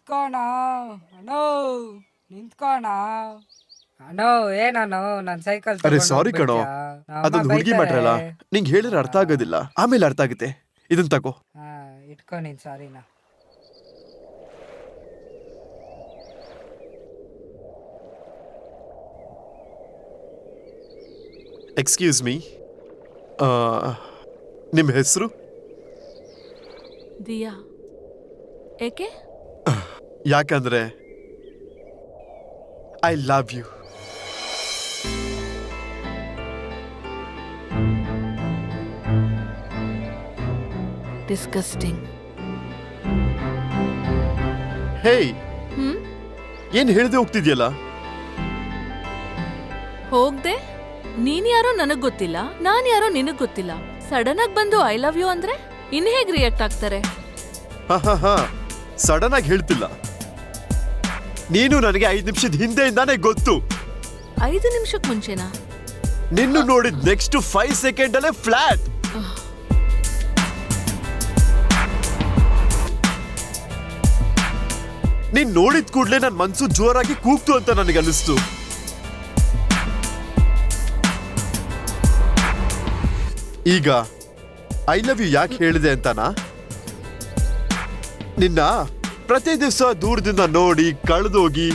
ನಿಂತ್ಕೋಣ ಅಣ್ಣೋ, ನಿಂತ್ಕೋಣ ಅಣ್ಣೋ. ಏನೋ ನನ್ ಸೈಕಲ್ ಅರೆ ಸಾರಿ ಕಣೋ, ಅದೊಂದು ಹುಡುಗಿ ಮ್ಯಾಟ್ರ್ ಅಲ್ಲ, ನಿಂಗೆ ಹೇಳಿದ್ರೆ ಅರ್ಥ ಆಗೋದಿಲ್ಲ, ಆಮೇಲೆ ಅರ್ಥ ಆಗುತ್ತೆ. ಇದನ್ ತಗೋ. ಇಟ್ಕೊ ನೀನ್ ಸಾರಿನಾ. ಎಕ್ಸ್ಕ್ಯೂಸ್ ಮೀ, ನಿಮ್ಮ ಹೆಸರು? ದಿಯಾ. ಏಕೆ? ಯಾಕಂದ್ರೆ ಐ ಲವ್ ಯು. ಡಿಸ್ಗಸ್ಟಿಂಗ್. ಹೇಯ್, ಏನ್ ಹೇಳ್ದೆ ಹೋಗ್ತಿದ್ಯಲ್ಲ? ಹೋಗ್ದೆ? ನೀನ್ ಯಾರೋ ನನಗ್ ಗೊತ್ತಿಲ್ಲ, ನಾನ್ ಯಾರೋ ನಿನಗ್ ಗೊತ್ತಿಲ್ಲ. ಸಡನ್ ಆಗಿ ಬಂದು ಐ ಲವ್ ಯು ಅಂದ್ರೆ ಇನ್ ಹೇಗ್ ರಿಯಾಕ್ಟ್ ಆಗ್ತಾರೆ? ಹಾ ಸಡನ್ ಆಗಿ ಹೇಳ್ತಿಲ್ಲ, ನೀನು ನನಗೆ 5 ನಿಮಿಷದ ಹಿಂದೆಯಿಂದಾನೇ ಗೊತ್ತು. 5 ನಿಮಿಷಕ್ ಮುಂಚೆನಾ? ನಿನ್ನು ನೋಡಿದ್ ನೆಕ್ಸ್ಟ್ 5 ಸೆಕೆಂಡ್ ಅಲ್ಲೇ ಫ್ಲಾಟ್. ನೀನ್ ನೋಡಿದ ಕೂಡ್ಲೆ ನನ್ ಮನ್ಸು ಜೋರಾಗಿ ಕೂಗ್ತು ಅಂತ ನನಗೆ ಅನಿಸ್ತು. ಈಗ ಐ ಲವ್ ಯು ಯಾಕೆ ಹೇಳಿದೆ ಅಂತನಾ? ನಿನ್ನ ಪ್ರತಿ ದಿವಸ ದೂರದಿಂದ ನೋಡಿ ಕಳೆದೋಗಿ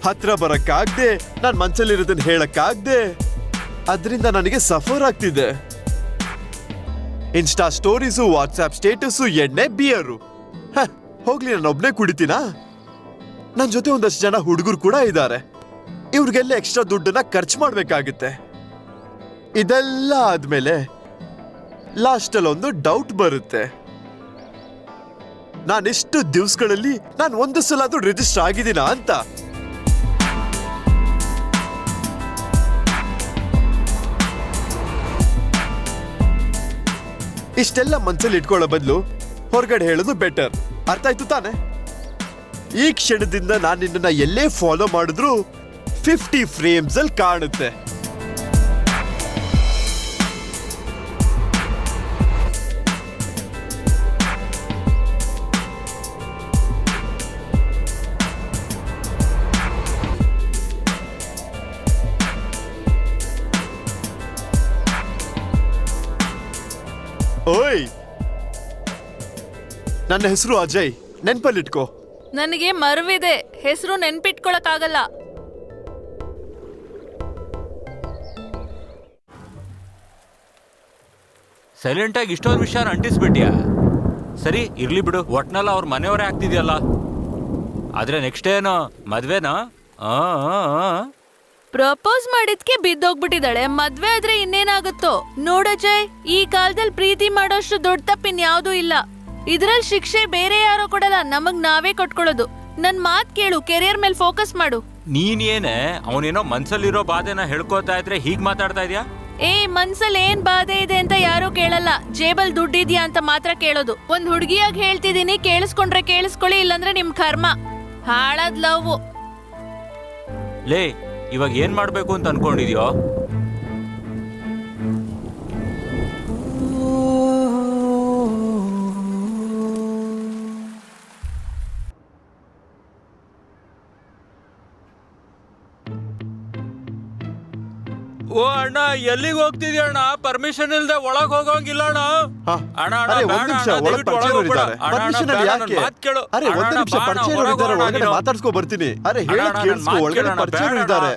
ಹತ್ರ ಬರಕ್ಕಾಗ್ದೆ, ನಾನ್ ಮನ್ಸಲ್ಲಿರೋದನ್ನ ಹೇಳಕ್ಕಾಗ್ದೆ, ಅದರಿಂದ ನನಗೆ ಸಫರ್ ಆಗ್ತಿದೆ. ಇನ್ಸ್ಟಾ ಸ್ಟೋರೀಸು, ವಾಟ್ಸ್ಆಪ್ ಸ್ಟೇಟಸ್ಸು, ಎಣ್ಣೆ, ಬಿಯರು. ಹೋಗ್ಲಿ, ನಾನು ಒಬ್ನೇ ಕುಡಿತೀನಾ? ನನ್ ಜೊತೆ ಒಂದಷ್ಟು ಜನ ಹುಡುಗರು ಕೂಡ ಇದ್ದಾರೆ. ಇವ್ರಿಗೆಲ್ಲ ಎಕ್ಸ್ಟ್ರಾ ದುಡ್ಡನ್ನ ಖರ್ಚು ಮಾಡ್ಬೇಕಾಗುತ್ತೆ. ಇದೆಲ್ಲ ಆದ್ಮೇಲೆ ಲಾಸ್ಟಲ್ಲಿ ಒಂದು ಡೌಟ್ ಬರುತ್ತೆ, ನಾನಿಷ್ಟು ದಿವಸಗಳಲ್ಲಿ ನಾನು ಒಂದು ಸಲ ಆದ್ರೂ ರಿಜಿಸ್ಟರ್ ಆಗಿದ್ದೀನಾ ಅಂತ. ಇಷ್ಟೆಲ್ಲ ಮನ್ಸಲ್ಲಿ ಇಟ್ಕೊಳ್ಳೋ ಬದಲು ಹೊರಗಡೆ ಹೇಳೋದು ಬೆಟರ್. ಅರ್ಥ ಆಯ್ತು ತಾನೆ? ಈ ಕ್ಷಣದಿಂದ ನಾನು ನಿನ್ನನ್ನ ಎಲ್ಲೇ ಫಾಲೋ ಮಾಡಿದ್ರು 50 ಫ್ರೇಮ್ಸ್ ಅಲ್ಲಿ ಕಾಣುತ್ತೆ. ಓಯ್, ನನ್ನ ಹೆಸರು ಅಜಯ್, ನೆನ್ಪಲ್ಲಿಟ್ಕೋ. ನನಗೆ ಮರ್ವಿದೆ, ಹೆಸರು ನೆನ್ಪಿಟ್ಕೊಳಕ್ಕಾಗಲ್ಲ. ಸೈಲೆಂಟ್ ಆಗಿ ಇಷ್ಟೊಂದು ವಿಷಯ ಅಂಟಿಸ್ಬಿಟ್ಯಾ? ಸರಿ ಇರ್ಲಿ ಬಿಡು, ಒಟ್ನಲ್ಲ ಅವ್ರ ಮನೆಯವರೇ ಆಗ್ತಿದ್ಯಲ್ಲ. ಆದ್ರೆ ನೆಕ್ಸ್ಟ್ ಏನು, ಮದ್ವೆನಾ? ಪ್ರಪೋಸ್ ಮಾಡಿದ್ಕೆ ಬಿದ್ದೋಗ್ಬಿಟ್ಟಿದ್ದಾಳೆ, ಮದ್ವೆ ಆದ್ರೆ ಇನ್ನೇನಾಗುತ್ತೋ ನೋಡಜಯ್. ಈ ಕಾಲದಲ್ಲಿ ಪ್ರೀತಿ ಮಾಡೋಷ್ಟು ದೊಡ್ಡ ತಪ್ಪಿನ್ ಯಾವ್ದೂ ಇಲ್ಲ. ಇದ್ರಲ್ಲಿ ಶಿಕ್ಷೆ ಬೇರೆ ಯಾರೋ ಕೊಡಲ್ಲ, ನಮಗ್ ನಾವೇ ಕೊಟ್ಕೊಳ್ಳೋದು. ನನ್ ಮಾತ್ ಕೇಳು, ಕೆರಿಯರ್ ಮೇಲೆ ಫೋಕಸ್ ಮಾಡು. ನೀನೇನೆ ಅವನೇನೋ ಮನ್ಸಲ್ಲಿರೋ ಬಾಧೆನ ಹೇಳ್ಕೋತಾ ಇದ್ರೆ ಹೀಗ್ ಮಾತಾಡ್ತಾ ಇದ್ಯಾ? ಮನ್ಸಲ್ಲಿ ಏನ್ ಬಾಧೆ ಇದೆ ಅಂತ ಯಾರು ಕೇಳಲ್ಲ, ಜೇಬಲ್ ದುಡ್ಡಿದ್ಯಾ ಅಂತ ಮಾತ್ರ ಕೇಳೋದು. ಒಂದ್ ಹುಡುಗಿಯಾಗಿ ಹೇಳ್ತಿದೀನಿ, ಕೇಳಿಸ್ಕೊಂಡ್ರೆ ಕೇಳಿಸ್ಕೊಳ್ಳಿ, ಇಲ್ಲಾಂದ್ರೆ ನಿಮ್ ಕರ್ಮ. ಹಾಳಾದ್ ಲವ್. ಲೇ, ಇವಾಗ ಏನ್ ಮಾಡ್ಬೇಕು ಅಂತ ಅನ್ಕೊಂಡಿದ್ಯೋ? ಓ ಅಣ್ಣ, ಎಲ್ಲಿಗೆ ಹೋಗ್ತಿದ್ಯ ಅಣ್ಣ? ಪರ್ಮಿಷನ್ ಇಲ್ದೆ ಒಳಗ್ ಹೋಗೋಂಗಿಲ್ಲ ಅಣ್ಣ. ಅಣ್ಣ ಮಾತಾಡ್ಸ್ಕೊ ಬರ್ತೀನಿ. ಅರೆ ಒಳಗಡೆ ಪರಿಚಯ ಇದ್ದಾರೆ.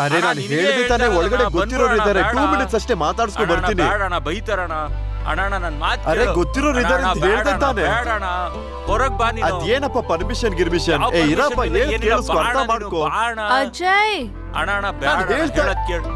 ಅರೆ ನಾನು ಹೇಳಿದೆ ತಾನೇ, ಒಳಗಡೆ ಗೊತ್ತಿರೋರು ಇದ್ದಾರೆ. 2 ಮಿನಿಟ್ಸ್ ಅಷ್ಟೇ, ಮಾತಾಡ್ಸ್ಕೊ ಬರ್ತೀನಿ. ಬೈತಾರಣ. ಅಣ್ಣ ನನ್ ಮಾತು ಅರೆ ಗೊತ್ತಿರೋರು ಇದ್ದಾರೆ ಅಂತ ಹೇಳ್ದೆ ತಾನೆ. ಹೊರಗ್ ಬಾ ನೀನು. ಅದೇನಪ್ಪ ಪರ್ಮಿಷನ್ ಗಿರ್ಮಿಷನ್? ಇರಪ್ಪ, ಕೇಳಿಸ್ಕೊ, ಅರ್ಥ ಮಾಡ್ಕೋ. ಅಜಯ್ ಅಣ್ಣ ಬೇಡ, ಹೇಳದ್ ಕೇಳು.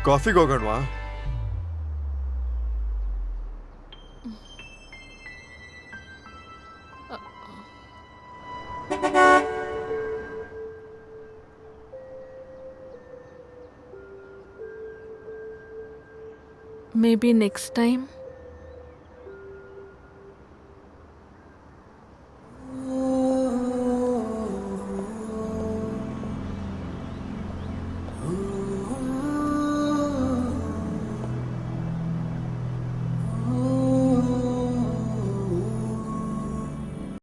ಕಾಫಿಗೆ ಹೋಗೋಣವಾ? Maybe next time